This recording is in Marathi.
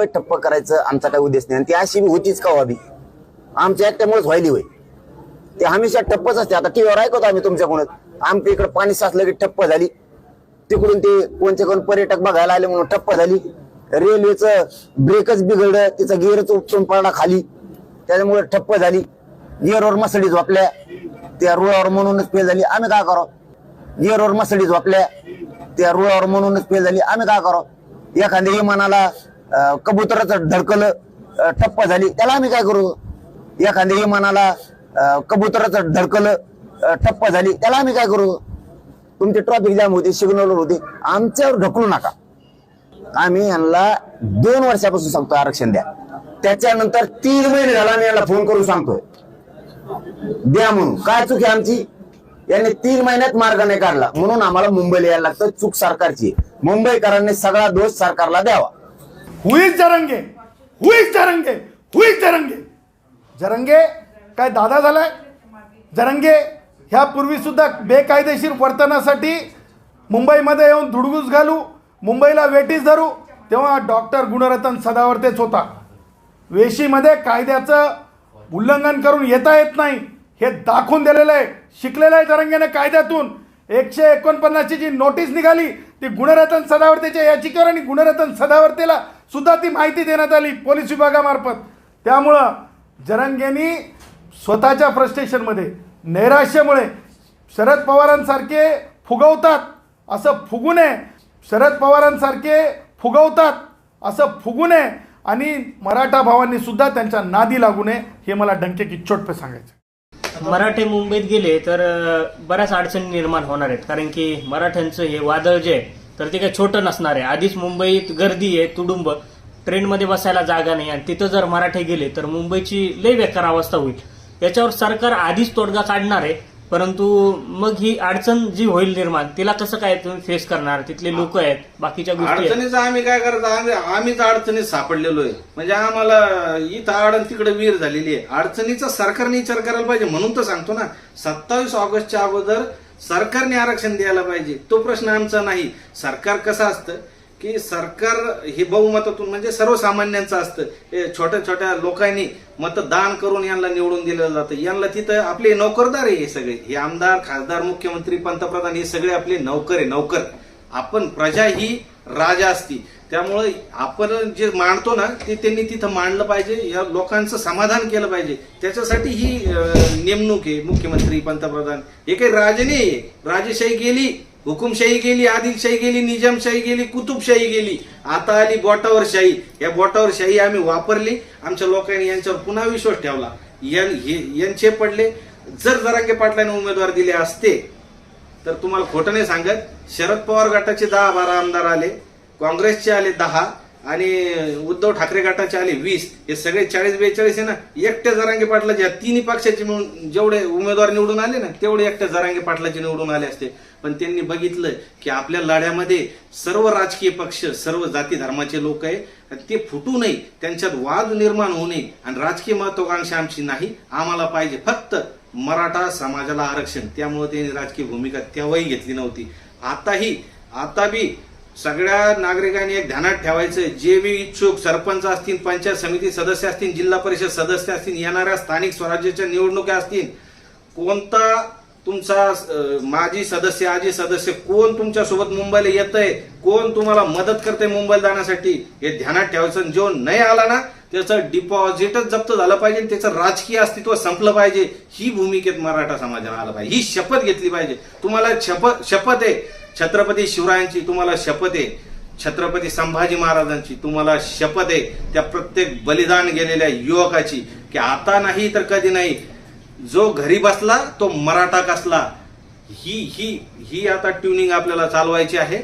मुंबई ठप्प करायचं आमचा काही उद्देश नाही. आणि ती अशी होतीच का व्हावी, आमच्या एकट्यामुळेच व्हायली होय. ते हमेशा ठप्पच असते. आता टीव्हीवर ऐकतो आम्ही तुमच्याकडून, आमच्या इकडे पाणी साचलं की ठप्प झाली, तिकडून ते कोणते कोण पर्यटक बघायला आले म्हणून ठप्प झाली, रेल्वेचं ब्रेकच बिघडलं, तिचा गिअरच उपसून पडला खाली, त्याच्यामुळे ठप्प झाली, गिअरवर मसडी झोपल्या, त्या रुळावर म्हणूनच फेल झाली. आम्ही काय करावं? गिअरवर मसडी झोपल्या, त्या रुळावर म्हणूनच फेल झाली. आम्ही काय करावं? एखाद्या विमानाला कबुतराचं धडकलं, ठप्प झाली, त्याला आम्ही काय करू? एखाद्या विमानाला कबुतराचं धडकलं, ठप्प झाली, त्याला आम्ही काय करू? तुमचे ट्रॅफिक जाम होते, सिग्नल होते, आमच्यावर ढकलू नका. आम्ही यांना 2 वर्षापासून सांगतो आरक्षण द्या. त्याच्यानंतर 3 महिने झाला आम्ही यांना फोन करून सांगतोय द्या म्हणून. काय चूक आहे आमची? यांनी 3 महिन्यात मार्ग नाही काढला म्हणून आम्हाला मुंबईला यायला लागतं. चूक सरकारची. मुंबईकरांनी सगळा दोष सरकारला द्यावा. Which Jarange, which Jarange, which Jarange. Jarange काय दादा झालाय? जरंगे ह्यापूर्वी सुद्धा बेकायदेशीर वर्तनासाठी मुंबईमध्ये येऊन धुडगूस घालू, मुंबईला वेटीस धरू, तेव्हा डॉक्टर गुणरत्न सदावर्तेच होता. वेशीमध्ये कायद्याचं उल्लंघन करून येता येत नाही हे दाखवून दिलेलं आहे. शिकलेलं आहे जरंगेने कायद्यातून. 149 जी नोटीस निघाली ती गुणरत्न सदावर्तेच्या याचिकेवर, आणि गुणरत्न सदावर्तेला सुद्धा ती माहिती देण्यात आली पोलीस विभागामार्फत. त्यामुळं जरंगेनी स्वतःच्या फ्रस्ट्रेशनमध्ये, नैराश्यामुळे शरद पवारांसारखे फुगवतात असं फुगू नये, शरद पवारांसारखे फुगवतात असं फुगू नये, आणि मराठा भावांनी सुद्धा त्यांच्या नादी लागू नये हे मला डंके की चोट पे सांगायचं. मराठे मुंबईत गेले तर बऱ्याच अडचणी निर्माण होणार आहेत. कारण की मराठ्यांचं हे वादळ जे आहे तर ते काही छोटं नसणार आहे. आधीच मुंबईत गर्दी आहे, तुडुंब, ट्रेनमध्ये बसायला जागा नाही, आणि तिथं जर मराठे गेले तर मुंबईची लय बेकार अवस्था होईल. याच्यावर सरकार आधीच तोडगा काढणार आहे, परंतु मग ही अडचण जी होईल निर्माण तिला कसं काय तुम्ही फेस करणार? तिथले लोक आहेत, बाकीच्या गोष्टी अडचणीचं आम्ही काय करतो? आम्हीच अडचणीत सापडलेलो आहे. म्हणजे आम्हाला इथं आड आणि तिकडे विहीर झालेली आहे. अडचणीचा सरकारने विचार करायला पाहिजे. म्हणून तर सांगतो ना, 27 ऑगस्टच्या अगोदर सरकारने आरक्षण द्यायला पाहिजे. तो प्रश्न आमचा नाही. सरकार कसं असतं की सरकार हे बहुमतातून, म्हणजे सर्वसामान्यांचं असतं. हे छोट्या छोट्या लोकांनी मतदान करून यांना निवडून दिलं जातं. यांना तिथं आपले नोकरदार आहे. हे सगळे, हे आमदार, खासदार, मुख्यमंत्री, पंतप्रधान, हे सगळे आपले नौकर आहे, नौकर. आपण प्रजा ही राजा असती. त्यामुळे आपण जे मांडतो ना ते त्यांनी तिथं मांडलं पाहिजे. या लोकांचं समाधान केलं पाहिजे. त्याच्यासाठी ही नेमणूक आहे. मुख्यमंत्री, पंतप्रधान, हे काही राजे नाही. राजेशाही गेली, हुकुमशाही गेली, आदिलशाही गेली, निजामशाही गेली, कुतुबशाही गेली, आता आली बोटावर शाही. या बोटावर शाही आम्ही वापरली. आमच्या लोकांनी यांच्यावर पुन्हा विश्वास ठेवला. यांचे पडले. जर जरांगे पाटलांनी उमेदवार दिले असते तर तुम्हाला खोटं नाही सांगत, शरद पवार गटाचे 10-12 आमदार आले, काँग्रेसचे आले 10, आणि उद्धव ठाकरे गटाचे आले 20. हे सगळे 40-42 आहे ना. एकट्या जरांगे पाटलाचे, तिन्ही पक्षाचे मिळून जेवढे उमेदवार निवडून आले ना तेवढे एकट्या जरांगे पाटलाचे निवडून आले असते. पण त्यांनी बघितलं की आपल्या लढ्यामध्ये सर्व राजकीय पक्ष, सर्व जाती धर्माचे लोक आहे, ते फुटू नये, त्यांच्यात वाद निर्माण होऊ नये, आणि राजकीय महत्वाकांक्षा आमची नाही. आम्हाला पाहिजे फक्त मराठा समाजाला आरक्षण. त्यामुळे त्यांनी राजकीय भूमिका तेव्हाही घेतली नव्हती. आता बी सगळ्या नागरिकांनी एक ध्यानात ठेवायचं, जे बी इच्छुक सरपंच असतील, पंचायत समिती सदस्य असतील, जिल्हा परिषद सदस्य असतील, येणाऱ्या स्थानिक स्वराज्याच्या निवडणुका असतील, कोणता तुमचा माजी सदस्य, आजी सदस्य, कोण तुमच्या सोबत मुंबईला येतंय, कोण तुम्हाला मदत करते मुंबईला जाण्यासाठी, हे ध्यानात ठेवायचं. जो नाही आला ना त्याचं डिपॉझिटच जप्त झालं पाहिजे, त्याचं राजकीय अस्तित्व संपलं पाहिजे. ही भूमिकेत मराठा समाजाला आलं पाहिजे. ही शपथ घेतली पाहिजे. तुम्हाला शपथ आहे छत्रपती शिवरायांची, तुम्हाला शपथ आहे छत्रपती संभाजी महाराजांची, तुम्हाला शपथ आहे त्या प्रत्येक बलिदान गेलेल्या युवकाची, की आता नाही तर कधी नाही, जो घरी बसला तो मराठा कसला. ही आता ट्युनिंग आपल्याला चालवायची आहे.